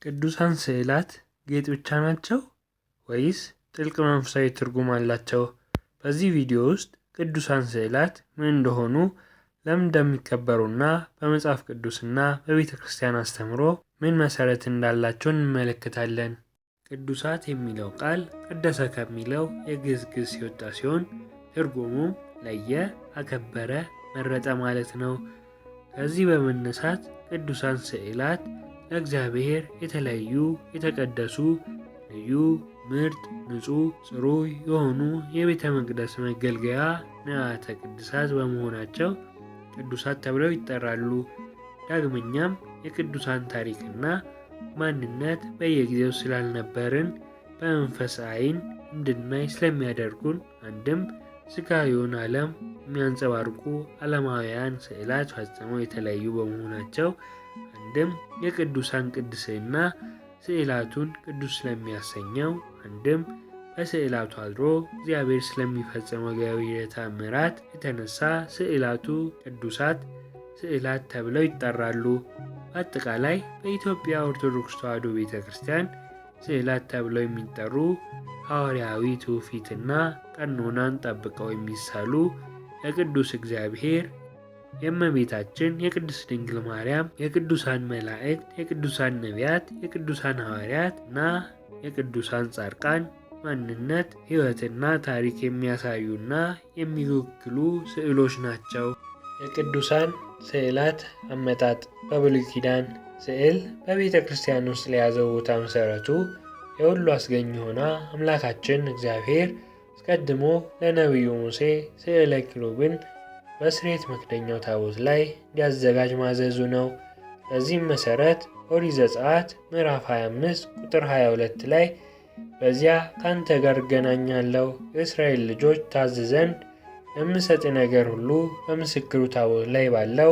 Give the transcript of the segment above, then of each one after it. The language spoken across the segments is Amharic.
ቅዱሳን ስዕላት ጌጥ ብቻ ናቸው ወይስ ጥልቅ መንፈሳዊ ትርጉም አላቸው? በዚህ ቪዲዮ ውስጥ ቅዱሳን ስዕላት ምን እንደሆኑ፣ ለምን እንደሚከበሩና በመጽሐፍ ቅዱስና በቤተ ክርስቲያን አስተምህሮ ምን መሰረት እንዳላቸው እንመለከታለን። ቅዱሳት የሚለው ቃል ቀደሰ ከሚለው የግዕዝ ግስ የወጣ ሲሆን ትርጉሙም ለየ፣ አከበረ፣ መረጠ ማለት ነው። ከዚህ በመነሳት ቅዱሳን ስዕላት ለእግዚአብሔር የተለዩ፣ የተቀደሱ፣ ልዩ፣ ምርጥ፣ ንጹሕ፣ ጽሩይ የሆኑ የቤተ መቅደስ መገልገያ ንዋያተ ቅድሳት በመሆናቸው ቅዱሳት ተብለው ይጠራሉ። ዳግመኛም የቅዱሳን ታሪክና ማንነት በየጊዜው ስላልነበርን በመንፈስ ዓይን እንድናይ ስለሚያደርጉን፣ አንድም ሥጋዊውን ዓለም የሚያንጸባርቁ ዓለማውያን ስዕላት ፈጽመው የተለዩ በመሆናቸው፣ አንድም የቅዱሳን ቅድስና ስዕላቱን ቅዱስ ስለሚያሰኘው፣ አንድም በስዕላቱ አድሮ እግዚአብሔር ስለሚፈጽመው ገቢረ ተአምራት የተነሳ ስዕላቱ ቅዱሳት ስዕላት ተብለው ይጠራሉ። በአጠቃላይ በኢትዮጵያ ኦርቶዶክስ ተዋሕዶ ቤተ ክርስቲያን ስዕላት ተብለው የሚጠሩ ሐዋርያዊ ትውፊትና ቀኖናን ጠብቀው የሚሳሉ የቅዱስ እግዚአብሔር፣ የእመቤታችን የቅድስት ድንግል ማርያም፣ የቅዱሳን መላእክት፣ የቅዱሳን ነቢያት፣ የቅዱሳን ሐዋርያት እና የቅዱሳን ጻድቃን ማንነት፣ ሕይወትና ታሪክ የሚያሳዩና የሚወክሉ ስዕሎች ናቸው። የቅዱሳን ስዕላት አመጣጥ በብሉይ ኪዳን ስዕል በቤተ ክርስቲያን ውስጥ ለያዘው ቦታ መሠረቱ የሁሉ አስገኝ ሆና አምላካችን እግዚአብሔር አስቀድሞ ለነቢዩ ሙሴ ስዕለ ኪሩብን በስርየት መክደኛው ታቦት ላይ እንዲያዘጋጅ ማዘዙ ነው። በዚህም መሠረት ኦሪት ዘጸአት ምዕራፍ 25 ቁጥር 22 ላይ በዚያ ከአንተ ጋር እገናኛለሁ፣ የእስራኤል ልጆች ታዝ ዘንድ የምሰጥ ነገር ሁሉ በምስክሩ ታቦት ላይ ባለው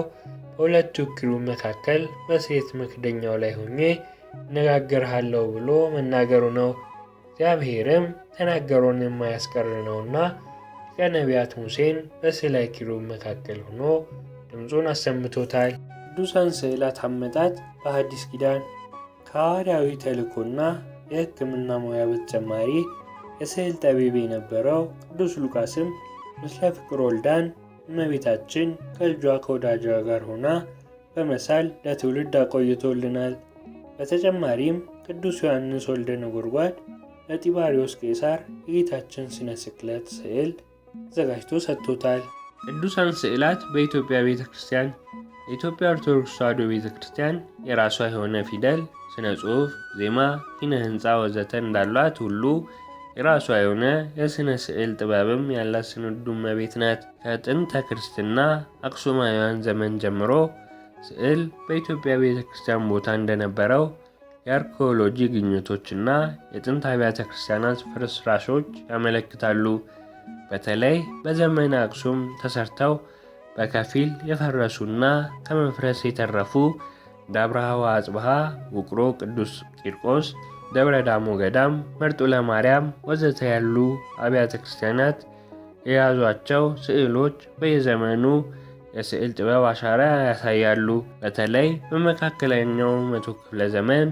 በሁለቱ ኪሩብ መካከል በስርየት መክደኛው ላይ ሆኜ እነጋገርሃለሁ ብሎ መናገሩ ነው። እግዚአብሔርም ተናገረውን የማያስቀር ነውና ሊቀ ነቢያት ሙሴን በስዕለ ኪሩብ መካከል ሆኖ ድምፁን አሰምቶታል። ቅዱሳን ስዕላት አመጣጥ በሐዲስ ኪዳን ከሐዋርያዊ ተልእኮና የሕክምና ሙያ በተጨማሪ የስዕል ጠቢብ የነበረው ቅዱስ ሉቃስም ምስለ ፍቁር ወልዳን እመቤታችን ከልጇ ከወዳጇ ጋር ሆና በመሳል ለትውልድ አቆይቶልናል። በተጨማሪም ቅዱስ ዮሐንስ ወልደ ነጎድጓድ ለጢባሪዎስ ቄሳር የጌታችን ስነ ስቅለት ስዕል አዘጋጅቶ ሰጥቶታል። ቅዱሳን ስዕላት በኢትዮጵያ ቤተ ክርስቲያን የኢትዮጵያ ኦርቶዶክስ ተዋሕዶ ቤተ ክርስቲያን የራሷ የሆነ ፊደል፣ ስነ ጽሑፍ፣ ዜማ፣ ኪነ ሕንፃ ወዘተ እንዳሏት ሁሉ የራሷ የሆነ የሥነ ስዕል ጥበብም ያላት ስንዱ እመቤት ናት። ከጥንተ ክርስትና አክሱማውያን ዘመን ጀምሮ ስዕል በኢትዮጵያ ቤተ ክርስቲያን ቦታ እንደነበረው የአርኪኦሎጂ ግኝቶችና የጥንት አብያተ ክርስቲያናት ፍርስራሾች ያመለክታሉ። በተለይ በዘመነ አክሱም ተሰርተው በከፊል የፈረሱና ከመፍረስ የተረፉ ደብረ አጽብሃ፣ ውቅሮ ቅዱስ ቂርቆስ፣ ደብረ ዳሞ ገዳም፣ መርጦ ለማርያም ወዘተ ያሉ አብያተ ክርስቲያናት የያዟቸው ስዕሎች በየዘመኑ የስዕል ጥበብ አሻራ ያሳያሉ። በተለይ በመካከለኛው መቶ ክፍለ ዘመን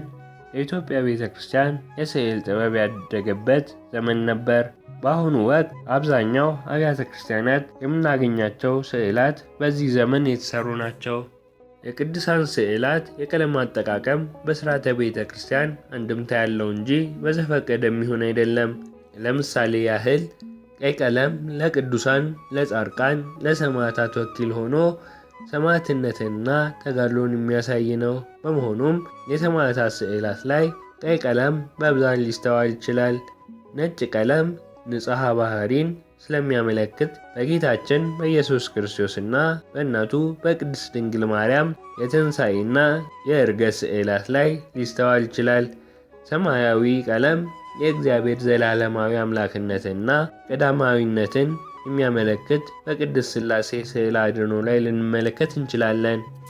የኢትዮጵያ ቤተ ክርስቲያን የስዕል ጥበብ ያደገበት ዘመን ነበር። በአሁኑ ወቅት አብዛኛው አብያተ ክርስቲያናት የምናገኛቸው ስዕላት በዚህ ዘመን የተሰሩ ናቸው። የቅዱሳን ስዕላት የቀለም አጠቃቀም በሥርዓተ ቤተ ክርስቲያን አንድምታ ያለው እንጂ በዘፈቀደ የሚሆን አይደለም። ለምሳሌ ያህል ቀይ ቀለም ለቅዱሳን፣ ለጻድቃን፣ ለሰማዕታት ወኪል ሆኖ ሰማዕትነትንና ተጋድሎን የሚያሳይ ነው። በመሆኑም የሰማዕታት ስዕላት ላይ ቀይ ቀለም በብዛት ሊስተዋል ይችላል። ነጭ ቀለም ንጽሐ ባህሪን ስለሚያመለክት በጌታችን በኢየሱስ ክርስቶስና በእናቱ በቅድስት ድንግል ማርያም የትንሣኤና የዕርገት ስዕላት ላይ ሊስተዋል ይችላል። ሰማያዊ ቀለም የእግዚአብሔር ዘላለማዊ አምላክነትና ቀዳማዊነትን የሚያመለክት በቅድስት ሥላሴ ስዕለ አድኅኖ ላይ ልንመለከት እንችላለን።